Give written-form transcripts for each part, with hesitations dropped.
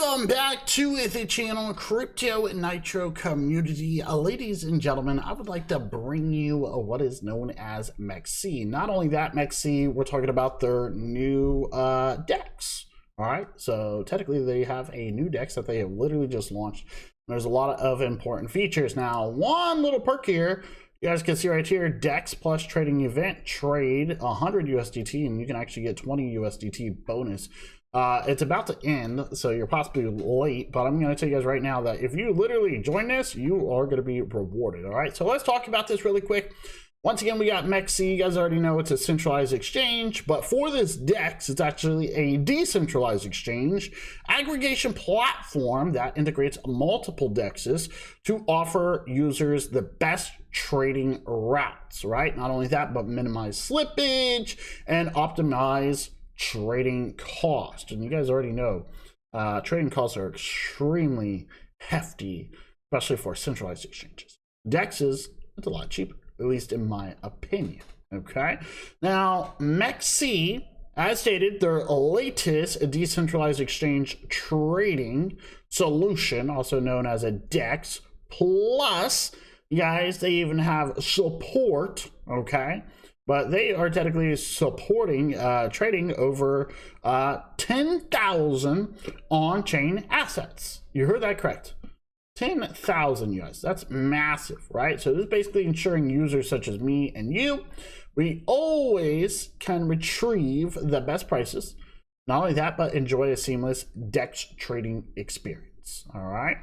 Welcome back to the channel, Crypto Nitro community. Ladies and gentlemen, I would like to bring you what is known as MEXC. Not only that, MEXC, we're talking about their new DEX. All right, so technically they have a new DEX that they have literally just launched. There's a lot of important features. Now, one little perk here, you guys can see right here, DEX plus trading event, trade 100 USDT, and you can actually get 20 USDT bonus. It's about to end, so you're possibly late, but I'm going to tell you guys right now that if you literally join this, you are going to be rewarded. All right, so let's talk about this really quick. Once again, we got MEXC. You guys already know it's a centralized exchange, but for this DEX, it's actually a decentralized exchange aggregation platform that integrates multiple DEXs to offer users the best trading routes, right? Not only that, but minimize slippage and optimize trading cost. And you guys already know trading costs are extremely hefty, especially for centralized exchanges. DEXs, it's a lot cheaper, at least in my opinion. Okay, now MEXC, as stated, their latest decentralized exchange trading solution, also known as a DEX plus, guys, they even have support. Okay, but they are technically supporting trading over 10,000 on-chain assets. You heard that correct. 10,000 US. That's massive, right? So this is basically ensuring users such as me and you, we always can retrieve the best prices. Not only that, but enjoy a seamless DEX trading experience. All right.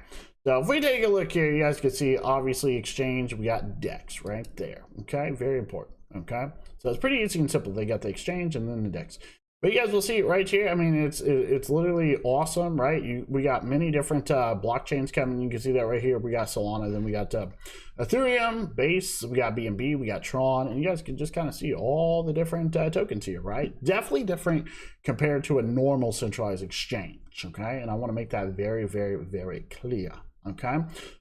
So if we take a look here, you guys can see obviously exchange, we got DEX right there. Okay, very important. Okay, so it's pretty easy and simple. They got the exchange and then the DEX. But you guys will see it right here. I mean, it's literally awesome, right? We got many different blockchains coming. You can see that right here. We got Solana, then we got Ethereum, Base, we got BNB, we got Tron, and you guys can just kind of see all the different tokens here, right? Definitely different compared to a normal centralized exchange, okay? And I want to make that very, very, very clear, okay?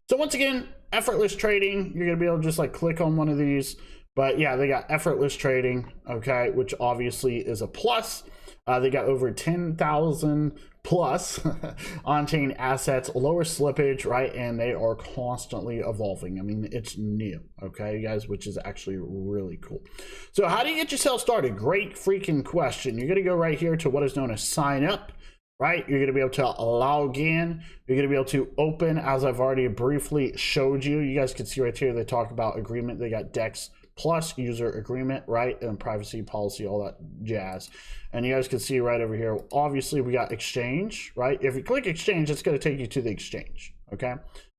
So once again, effortless trading. You're going to be able to just like click on one of these. But yeah, they got effortless trading, okay, which obviously is a plus. They got over 10,000 plus on-chain assets, lower slippage, right? And they are constantly evolving. I mean, it's new, okay, you guys, which is actually really cool. So how do you get yourself started? Great freaking question. You're going to go right here to what is known as sign up. Right, you're going to be able to log in. You're going to be able to open, as I've already briefly showed you. You guys can see right here, they talk about agreement. They got DEX plus user agreement, right, and privacy policy, all that jazz. And you guys can see right over here, obviously we got exchange, right? If you click exchange, it's going to take you to the exchange, okay?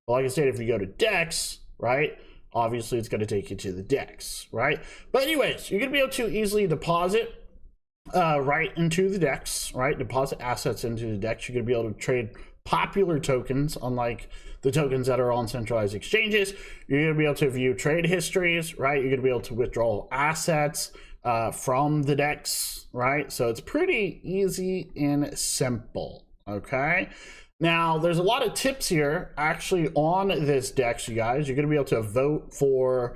But like I said, if you go to DEX, right, obviously it's going to take you to the DEX, right? But anyways, you're going to be able to easily deposit right into the DEX, right? Deposit assets into the DEX. You're going to be able to trade popular tokens, unlike the tokens that are on centralized exchanges. You're going to be able to view trade histories, right? You're going to be able to withdraw assets from the DEX, right? So it's pretty easy and simple, okay? Now, there's a lot of tips here actually on this DEX, you guys. You're going to be able to vote for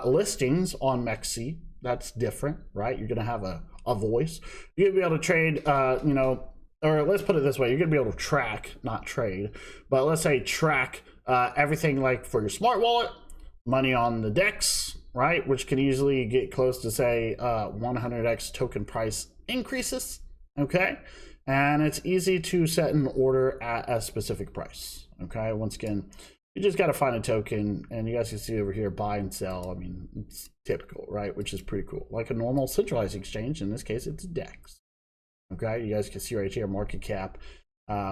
listings on MEXC. That's different, right? You're going to have a voice. You're going to be able to trade, you know, or let's put it this way, you're going to be able to track, not trade, but let's say track everything like for your smart wallet, money on the DEX, right? Which can easily get close to say 100x token price increases, okay? And it's easy to set an order at a specific price, okay? Once again, you just got to find a token, and you guys can see over here, buy and sell. I mean, it's typical, right? Which is pretty cool. Like a normal centralized exchange, in this case, it's DEX. Okay, you guys can see right here, market cap.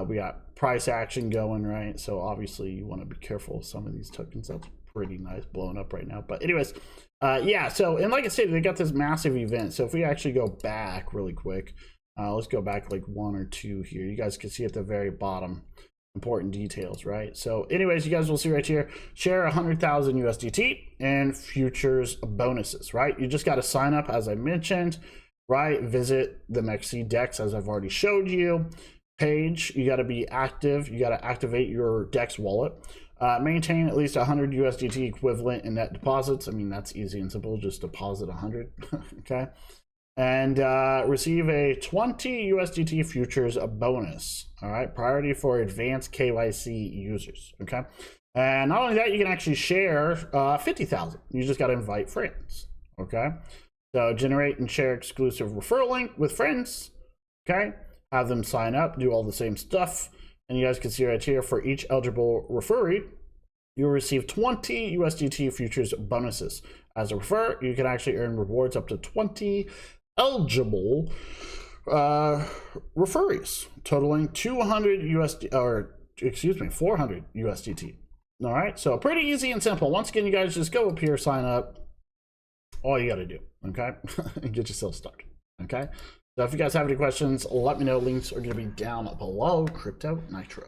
We got price action going, right? So obviously you want to be careful with some of these tokens. That's pretty nice, blowing up right now. But anyways, yeah, so, and like I said, they got this massive event. So if we actually go back really quick, let's go back like 1 or 2 here. You guys can see at the very bottom, important details, right? So anyways, you guys will see right here, share 100,000 USDT and futures bonuses, right? You just got to sign up, as I mentioned, right? Visit the MEXC DEX, as I've already showed you. Page, you got to be active. You got to activate your DEX wallet. Maintain at least 100 USDT equivalent in net deposits. I mean, that's easy and simple. Just deposit 100, okay? and receive a 20 USDT futures bonus. All right, priority for advanced KYC users. Okay, and not only that, you can actually share 50,000. You just got to invite friends. Okay, so generate and share exclusive referral link with friends. Okay, have them sign up, do all the same stuff, and you guys can see right here for each eligible referee, you'll receive 20 USDT futures bonuses. As a referrer, you can actually earn rewards up to 20 eligible referees, totaling 200 USD, or excuse me, 400 USDT. All right, so pretty easy and simple. Once again, you guys just go up here, sign up. All you got to do, okay, and get yourself started. Okay, so if you guys have any questions, let me know. Links are going to be down below. Crypto Nitro.